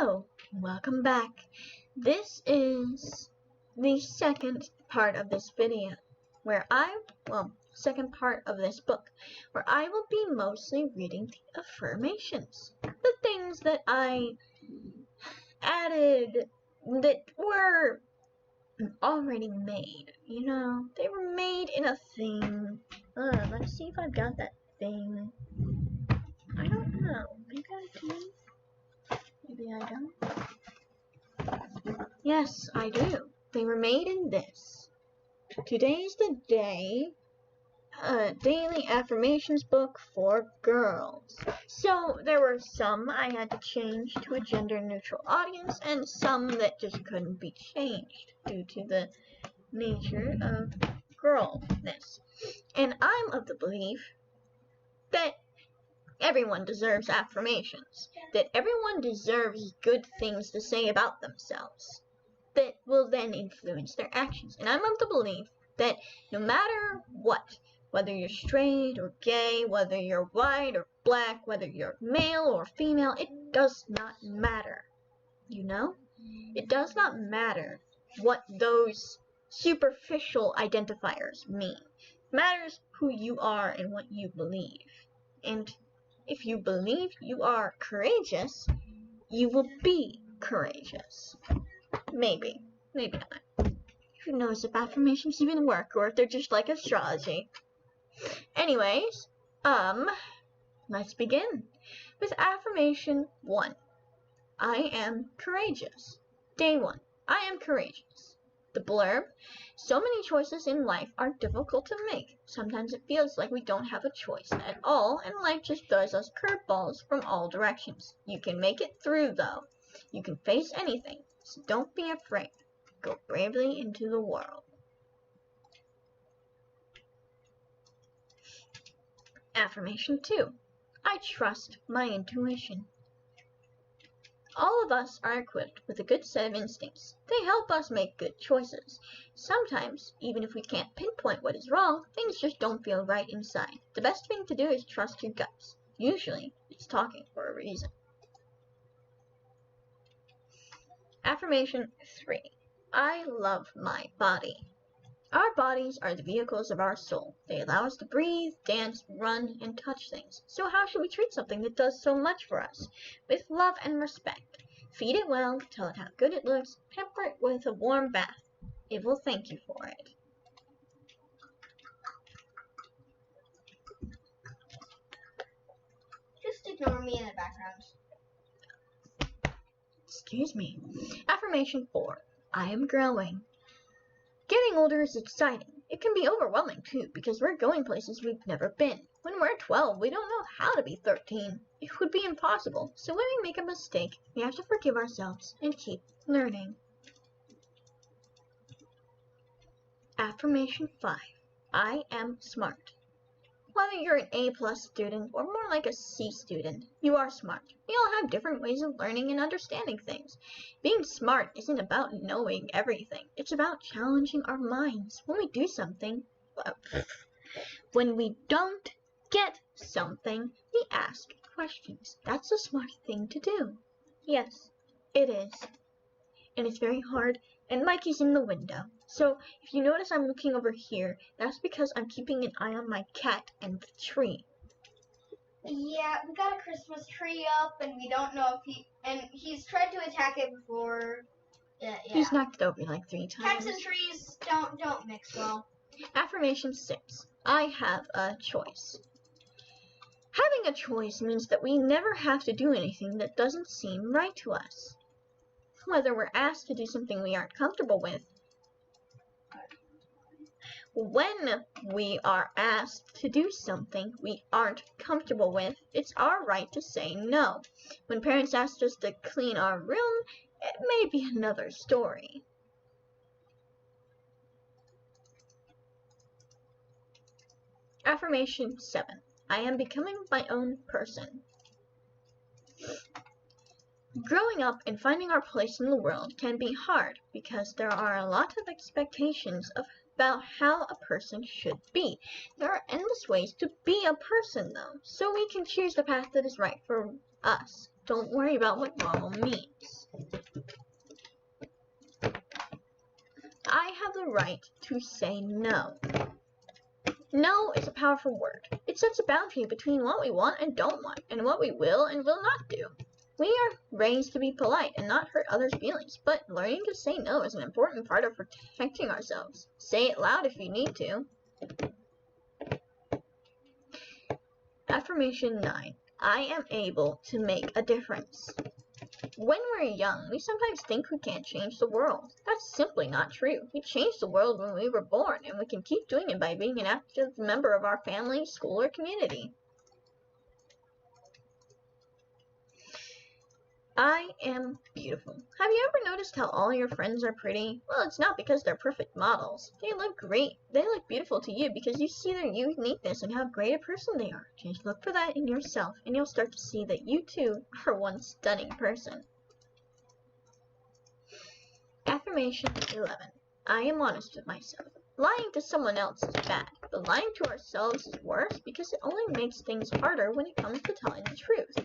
Hello, welcome back. This is the second part of this video, second part of this book, where I will be mostly reading the affirmations. The things that I added that were already made, they were made in a thing. Let's see if I've got that thing. I don't know, maybe I do. Maybe I don't. Yes, I do. They were made in this. Today's the day. Daily affirmations book for girls. So there were some I had to change to a gender neutral audience and some that just couldn't be changed due to the nature of girlness. And I'm of the belief that everyone deserves affirmations, that everyone deserves good things to say about themselves that will then influence their actions. And I'm of the belief that no matter what, whether you're straight or gay, whether you're white or black, whether you're male or female, it does not matter. It does not matter what those superficial identifiers mean. It matters who you are and what you believe. And if you believe you are courageous, you will be courageous. Maybe not. Who knows if affirmations even work or if they're just like astrology. Anyways, let's begin with affirmation 1. I am courageous. Day 1. I am courageous. The blurb. So many choices in life are difficult to make. Sometimes it feels like we don't have a choice at all, and life just throws us curveballs from all directions. You can make it through, though. You can face anything, so don't be afraid. Go bravely into the world. Affirmation 2. I trust my intuition. All of us are equipped with a good set of instincts. They help us make good choices. Sometimes, even if we can't pinpoint what is wrong, things just don't feel right inside. The best thing to do is trust your guts. Usually, it's talking for a reason. Affirmation 3. I love my body. Our bodies are the vehicles of our soul. They allow us to breathe, dance, run, and touch things. So how should we treat something that does so much for us? With love and respect. Feed it well, tell it how good it looks, pamper it with a warm bath. It will thank you for it. Just ignore me in the background. Excuse me. Affirmation 4. I am growing. Getting older is exciting. It can be overwhelming too, because we're going places we've never been. When we're 12, we don't know how to be 13. It would be impossible, so when we make a mistake, we have to forgive ourselves and keep learning. Affirmation 5. I am smart. Whether you're an A+ student or more like a C student, you are smart. We all have different ways of learning and understanding things. Being smart isn't about knowing everything. It's about challenging our minds. When we do something, when we don't get something, we ask questions. That's a smart thing to do. Yes, it is. And it's very hard. And Mikey's in the window. So if you notice I'm looking over here, that's because I'm keeping an eye on my cat and the tree. Yeah, we got a Christmas tree up, and we don't know if he's tried to attack it before. Yeah. He's knocked it over like 3 times. Cats and trees don't mix well. Affirmation 6. I have a choice. Having a choice means that we never have to do anything that doesn't seem right to us. Whether we're asked to do something we aren't comfortable with. When we are asked to do something we aren't comfortable with, it's our right to say no. When parents asked us to clean our room, it may be another story. Affirmation 7. I am becoming my own person. Growing up and finding our place in the world can be hard because there are a lot of expectations about how a person should be. There are endless ways to be a person, though, so we can choose the path that is right for us. Don't worry about what normal means. I have the right to say no. No is a powerful word. It sets a boundary between what we want and don't want, and what we will and will not do. We are raised to be polite and not hurt others' feelings, but learning to say no is an important part of protecting ourselves. Say it loud if you need to. Affirmation 9. I am able to make a difference. When we're young, we sometimes think we can't change the world. That's simply not true. We changed the world when we were born, and we can keep doing it by being an active member of our family, school, or community. I am beautiful. Have you ever noticed how all your friends are pretty? Well, it's not because they're perfect models. They look great. They look beautiful to you because you see their uniqueness and how great a person they are. Just look for that in yourself, and you'll start to see that you too are one stunning person. Affirmation 11. I am honest with myself. Lying to someone else is bad, but lying to ourselves is worse because it only makes things harder when it comes to telling the truth.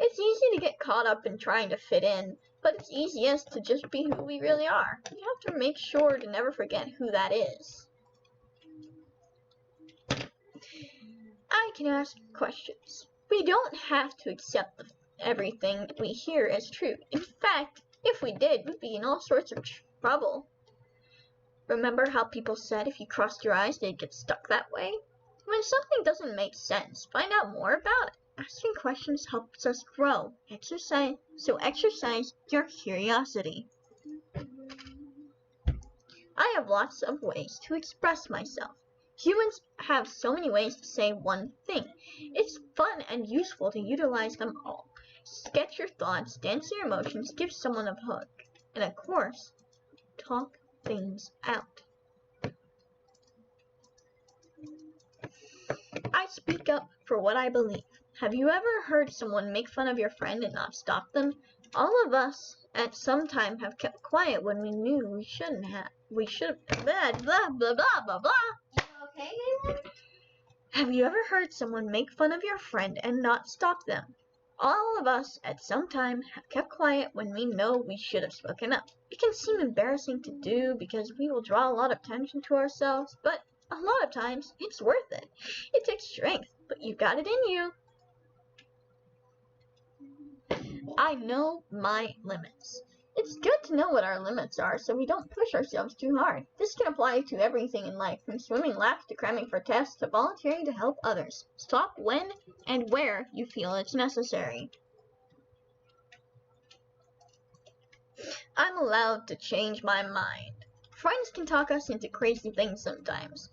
It's easy to get caught up in trying to fit in, but it's easiest to just be who we really are. We have to make sure to never forget who that is. I can ask questions. We don't have to accept everything we hear as true. In fact, if we did, we'd be in all sorts of trouble. Remember how people said if you crossed your eyes, they'd get stuck that way? When something doesn't make sense, find out more about it. Asking questions helps us grow. Exercise your curiosity. I have lots of ways to express myself. Humans have so many ways to say one thing. It's fun and useful to utilize them all. Sketch your thoughts, dance your emotions, give someone a hug, and of course, talk things out. I speak up for what I believe. Have you ever heard someone make fun of your friend and not stop them? All of us at some time have kept quiet when we knew we shouldn't have. We should blah blah blah blah blah blah. Okay, Galen? Have you ever heard someone make fun of your friend and not stop them? All of us at some time have kept quiet when we know we should have spoken up. It can seem embarrassing to do because we will draw a lot of attention to ourselves, but a lot of times it's worth it. It takes strength, but you've got it in you. I know my limits. It's good to know what our limits are so we don't push ourselves too hard. This can apply to everything in life, from swimming laps to cramming for tests to volunteering to help others. Stop when and where you feel it's necessary. I'm allowed to change my mind. Friends can talk us into crazy things sometimes.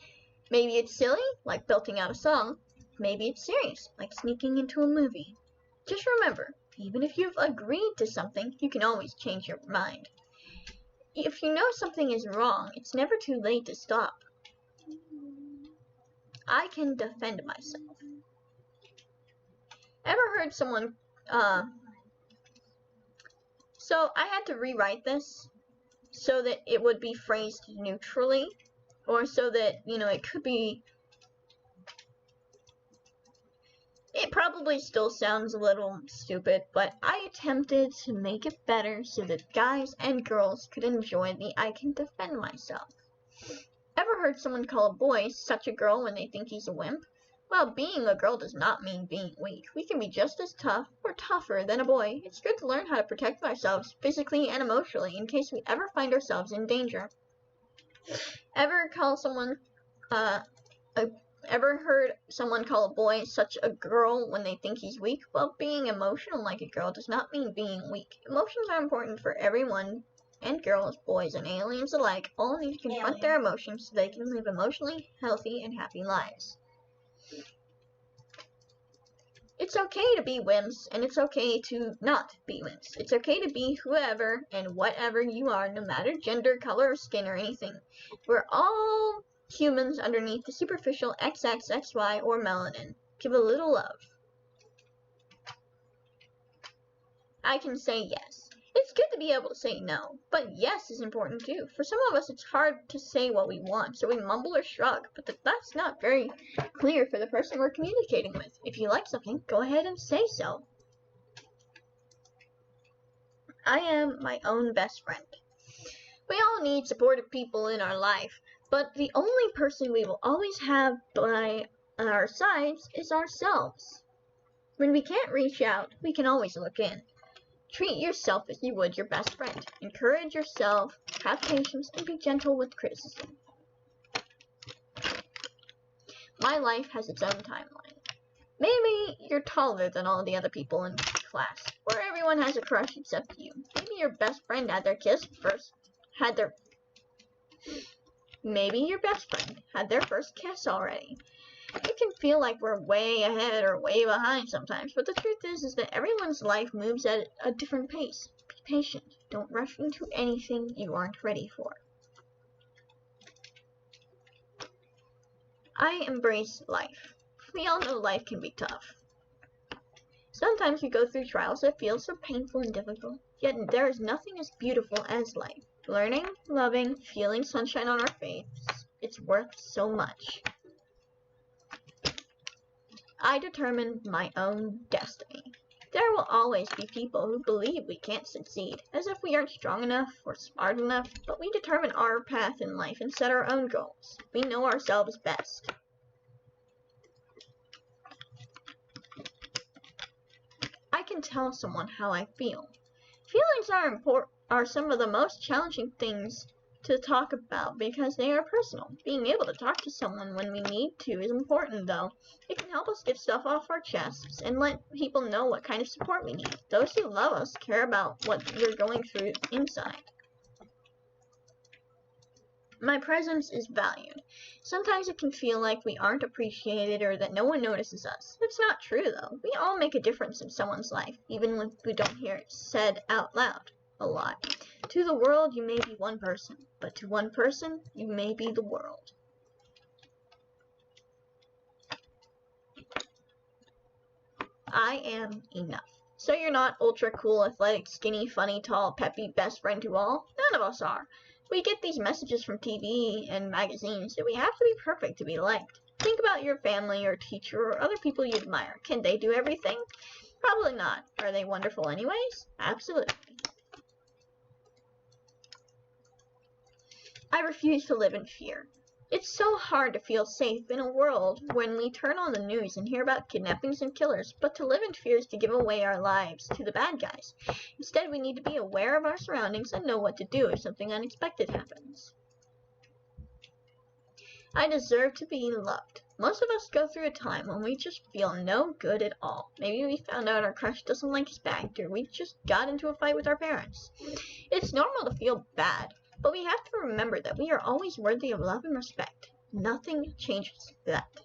Maybe it's silly, like belting out a song. Maybe it's serious, like sneaking into a movie. Just remember, even if you've agreed to something, you can always change your mind. If you know something is wrong, it's never too late to stop. I can defend myself. Ever heard someone, so I had to rewrite this so that it would be phrased neutrally, or so that, it could be. It probably still sounds a little stupid, but I attempted to make it better so that guys and girls could enjoy the I can defend myself. Ever heard someone call a boy such a girl when they think he's a wimp? Well, being a girl does not mean being weak. We can be just as tough or tougher than a boy. It's good to learn how to protect ourselves physically and emotionally in case we ever find ourselves in danger. Ever heard someone call a boy such a girl when they think he's weak? Well, being emotional like a girl does not mean being weak. Emotions are important for everyone, and girls, boys, and aliens alike all need to confront their emotions so they can live emotionally healthy and happy lives. It's okay to be wimps, and it's okay to not be wimps. It's okay to be whoever and whatever you are, no matter gender, color, or skin, or anything. We're all humans underneath the superficial XXXY or melanin. Give a little love. I can say yes. It's good to be able to say no, but yes is important too. For some of us, it's hard to say what we want, so we mumble or shrug, but that's not very clear for the person we're communicating with. If you like something, go ahead and say so. I am my own best friend. We all need supportive people in our life, but the only person we will always have by our sides is ourselves. When we can't reach out, we can always look in. Treat yourself as you would your best friend. Encourage yourself, have patience, and be gentle with criticism. My life has its own timeline. Maybe you're taller than all the other people in class, or everyone has a crush except you. Maybe your best friend had their first kiss already. It can feel like we're way ahead or way behind sometimes, but the truth is that everyone's life moves at a different pace. Be patient. Don't rush into anything you aren't ready for. I embrace life. We all know life can be tough. Sometimes we go through trials that feel so painful and difficult, yet there is nothing as beautiful as life. Learning, loving, feeling sunshine on our face, it's worth so much. I determine my own destiny. There will always be people who believe we can't succeed, as if we aren't strong enough or smart enough, but we determine our path in life and set our own goals. We know ourselves best. I can tell someone how I feel. Feelings are some of the most challenging things to talk about because they are personal. Being able to talk to someone when we need to is important, though. It can help us get stuff off our chests and let people know what kind of support we need. Those who love us care about what we're going through inside. My presence is valued. Sometimes it can feel like we aren't appreciated or that no one notices us. It's not true, though. We all make a difference in someone's life, even when we don't hear it said out loud a lot. To the world, you may be one person, but to one person, you may be the world. I am enough. So you're not ultra cool, athletic, skinny, funny, tall, peppy, best friend to all? None of us are. We get these messages from TV and magazines that we have to be perfect to be liked. Think about your family or teacher or other people you admire. Can they do everything? Probably not. Are they wonderful anyways? Absolutely. I refuse to live in fear. It's so hard to feel safe in a world when we turn on the news and hear about kidnappings and killers, but to live in fear is to give away our lives to the bad guys. Instead, we need to be aware of our surroundings and know what to do if something unexpected happens. I deserve to be loved. Most of us go through a time when we just feel no good at all. Maybe we found out our crush doesn't like us back, or we just got into a fight with our parents. It's normal to feel bad. But we have to remember that we are always worthy of love and respect. Nothing changes that.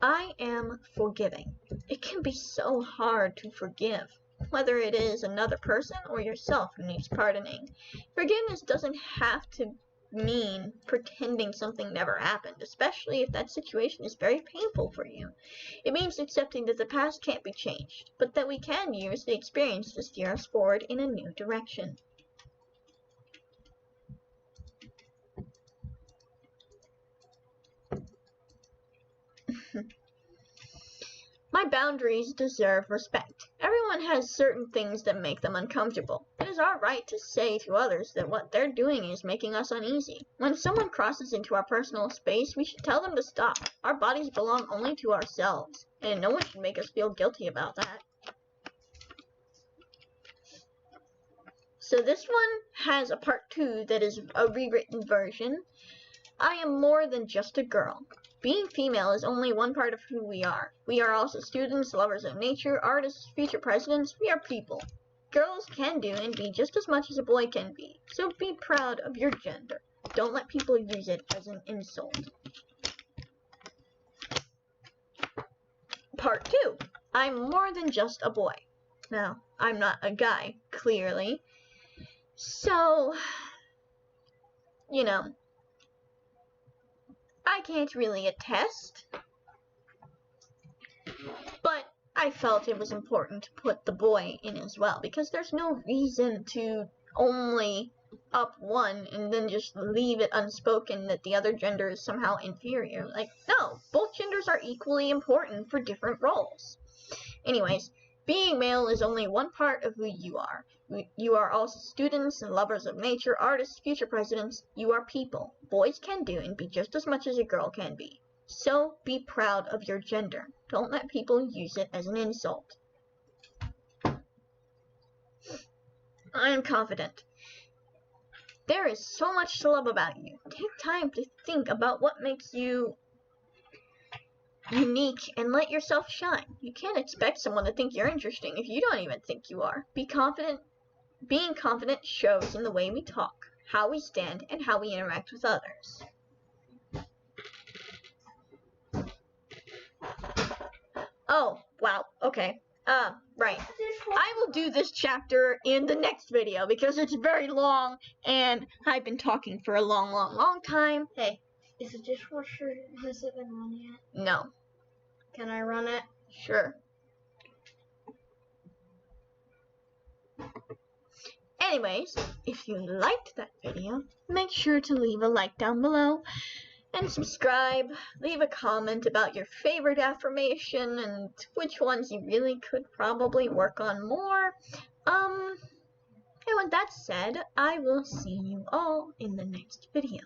I am forgiving. It can be so hard to forgive, whether it is another person or yourself who needs pardoning. Forgiveness doesn't have to mean pretending something never happened, especially if that situation is very painful for you. It means accepting that the past can't be changed, but that we can use the experience to steer us forward in a new direction. My boundaries deserve respect. Everyone has certain things that make them uncomfortable. It is our right to say to others that what they're doing is making us uneasy. When someone crosses into our personal space, we should tell them to stop. Our bodies belong only to ourselves, and no one should make us feel guilty about that. So this one has a part 2 that is a rewritten version. I am more than just a girl. Being female is only one part of who we are. We are also students, lovers of nature, artists, future presidents. We are people. Girls can do and be just as much as a boy can be. So be proud of your gender. Don't let people use it as an insult. Part 2. I'm more than just a boy. Now, I'm not a guy, clearly. So, you know, I can't really attest, but I I felt it was important to put the boy in as well, because there's no reason to only up one and then just leave it unspoken that the other gender is somehow inferior. Like, no, both genders are equally important for different roles. Anyways, being male is only one part of who you are. You are also students and lovers of nature, artists, future presidents. You are people. Boys can do and be just as much as a girl can be. So be proud of your gender. Don't let people use it as an insult. I am confident. There is so much to love about you. Take time to think about what makes you unique and let yourself shine. You can't expect someone to think you're interesting if you don't even think you are. Be confident. Being confident shows in the way we talk, how we stand, and how we interact with others. Oh, wow, okay. Right. I will do this chapter in the next video because it's very long and I've been talking for a long time. Hey, is the dishwasher, has it been run yet? No. Can I run it? Sure. Anyways, if you liked that video, make sure to leave a like down below and subscribe. Leave a comment about your favorite affirmation and which ones you really could probably work on more. And with that said, I will see you all in the next video.